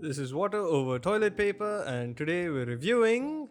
This is Water Over Toilet Paper, and today we're reviewing.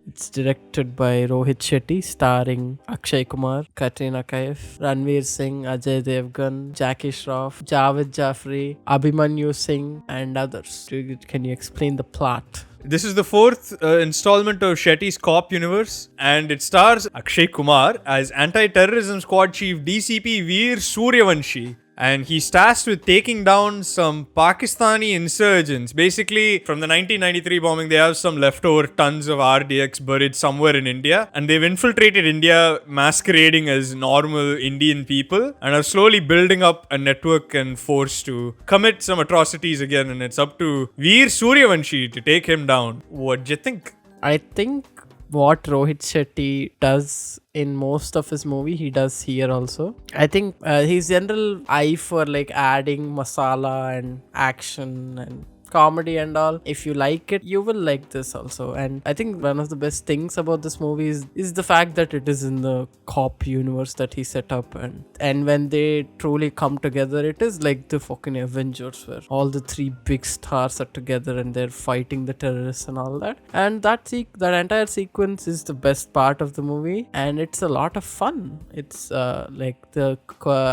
It's directed by Rohit Shetty, starring Akshay Kumar, Katrina Kaif, Ranveer Singh, Ajay Devgan, Jackie Shroff, Javed Jaffrey, Abhimanyu Singh, and others. Can you explain the plot? This is the fourth installment of Shetty's Cop universe, and it stars Akshay Kumar as anti-terrorism squad chief DCP Veer Suryavanshi. And he's tasked with taking down some Pakistani insurgents. Basically, from the 1993 bombing, they have some leftover tons of RDX buried somewhere in India. And they've infiltrated India, masquerading as normal Indian people, and are slowly building up a network and force to commit some atrocities again. And it's up to Veer Suryavanshi to take him down. What do you think? I think what Rohit Shetty does in most of his movie, he does here also. I think his general eye for like adding masala and action and comedy and all, if you like it, you will like this also. And I think one of the best things about this movie is the fact that it is in the cop universe that he set up, and when they truly come together, it is like the fucking Avengers, where all the three big stars are together and they're fighting the terrorists and all that. And that entire sequence is the best part of the movie, and it's a lot of fun. It's like the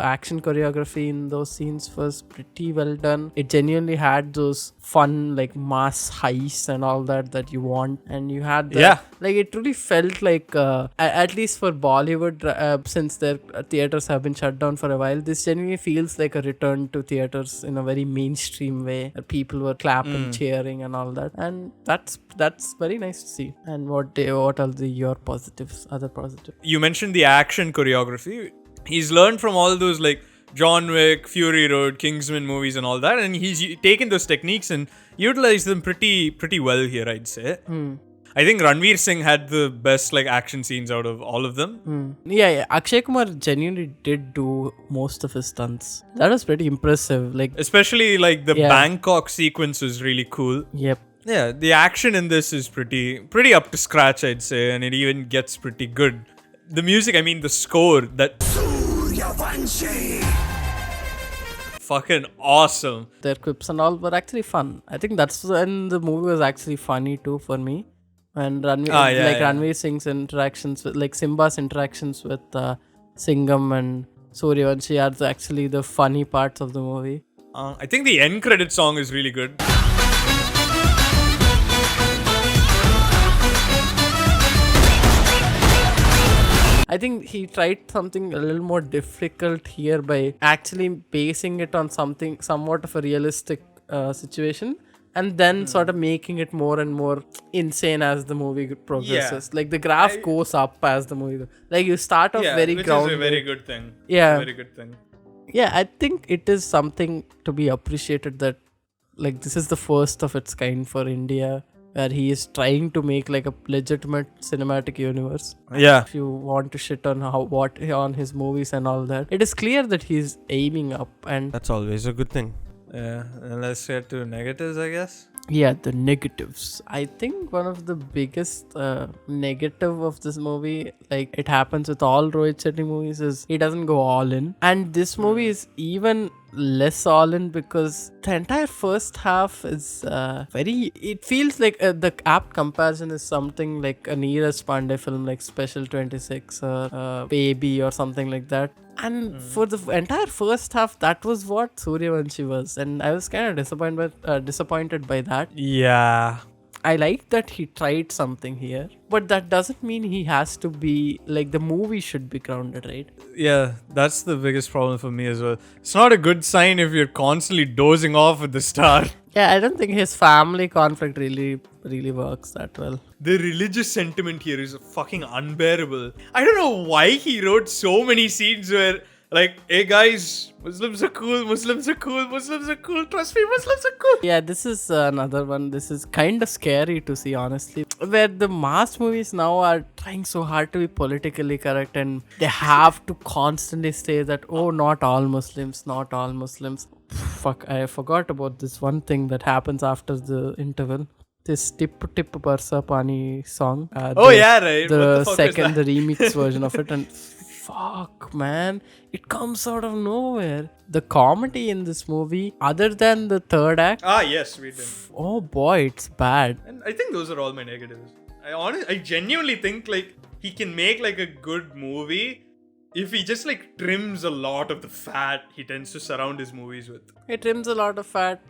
action choreography in those scenes was pretty well done. It genuinely had those fun like mass heists and all that you want, and you had like it really felt like at least for Bollywood, since their theaters have been shut down for a while, this genuinely feels like a return to theaters in a very mainstream way, where people were clapping, cheering and all that, and that's very nice to see. And what are your other positives? You mentioned the action choreography. He's learned from all those like John Wick, Fury Road, Kingsman movies and all that, and he's taken those techniques and utilized them pretty well here, I'd say. I think Ranveer Singh had the best like action scenes out of all of them. Yeah, Akshay Kumar genuinely did do most of his stunts. That was pretty impressive. Like especially like the Bangkok sequence was really cool. Yep. Yeah, the action in this is pretty up to scratch, I'd say, and it even gets pretty good. The music, I mean the score, that fucking awesome. Their quips and all were actually fun. I think that's when the movie was actually funny too for me. And Ranveer Singh's interactions with, like Simba's interactions with Singham and Suryavanshi are actually the funny parts of the movie. I think the end credit song is really good. I think he tried something a little more difficult here by actually basing it on somewhat of a realistic situation, and then sort of making it more and more insane as the movie progresses. Like the graph goes up as the movie goes. Like you start off very grounded. Which is a very good thing. Yeah. Very good thing. Yeah, I think it is something to be appreciated that like this is the first of its kind for India, where he is trying to make like a legitimate cinematic universe. Yeah. If you want to shit on on his movies and all that, it is clear that he's aiming up, and that's always a good thing. Yeah, and let's get to negatives, I guess. Yeah, the negatives. I think one of the biggest negative of this movie, like it happens with all Rohit Shetty movies, is he doesn't go all in. And this movie is even less all in, because the entire first half is it feels like the apt comparison is something like a Neeraj Pandey film like Special 26 or Baby or something like that. And for the entire first half, that was what Suryavanshi was, and I was kind of disappointed by that. Yeah, I like that he tried something here, but that doesn't mean he has to be like, the movie should be grounded, right? Yeah, that's the biggest problem for me as well. It's not a good sign if you're constantly dozing off at the start. Yeah, I don't think his family conflict really works that well. The religious sentiment here is fucking unbearable. I don't know why he wrote so many scenes where like, hey guys, Muslims are cool, Muslims are cool, Muslims are cool, trust me, Muslims are cool. Yeah, this is another one. This is kind of scary to see, honestly, where the mass movies now are trying so hard to be politically correct, and they have to constantly say that, oh, not all Muslims. Fuck, I forgot about this one thing that happens after the interval. This Tip Tip Barsa Pani song. Right. The remix version of it, and fuck, man. It comes out of nowhere. The comedy in this movie, other than the third act, Yes, we did. oh boy, it's bad. And I think those are all my negatives. I genuinely think like he can make like a good movie if he just like trims a lot of the fat he tends to surround his movies with. It trims a lot of fat,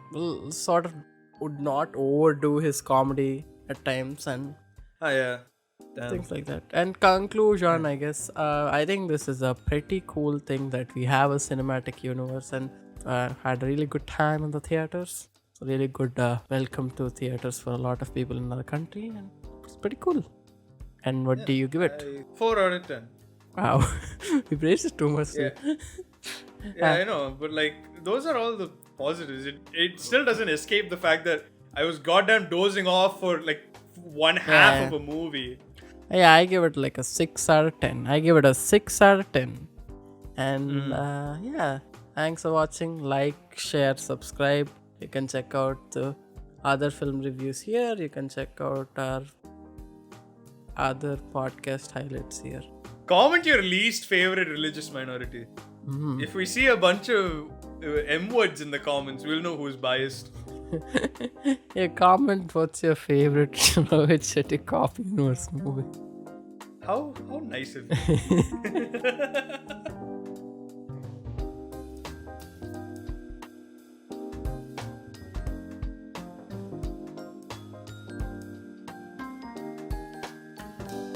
sort of would not overdo his comedy at times and Yeah. Damn. things like that. And conclusion, I guess, I think this is a pretty cool thing that we have a cinematic universe and had a really good time in the theaters. Really good welcome to theaters for a lot of people in our country, and it's pretty cool. And what do you give it? 4 out of 10. Wow, we praised it too much. Yeah. Yeah, I know, but like those are all the positives. It still doesn't escape the fact that I was goddamn dozing off for like one half of a movie. Yeah, I give it like a 6 out of 10. I give it a 6 out of 10. And yeah, thanks for watching. Like, share, subscribe. You can check out the other film reviews here. You can check out our other podcast highlights here. Comment your least favorite religious minority. If we see a bunch of M words in the comments, we'll know who's biased. Yeah, comment what's your favorite Rohit Shetty Cop Universe movie. How nice of you.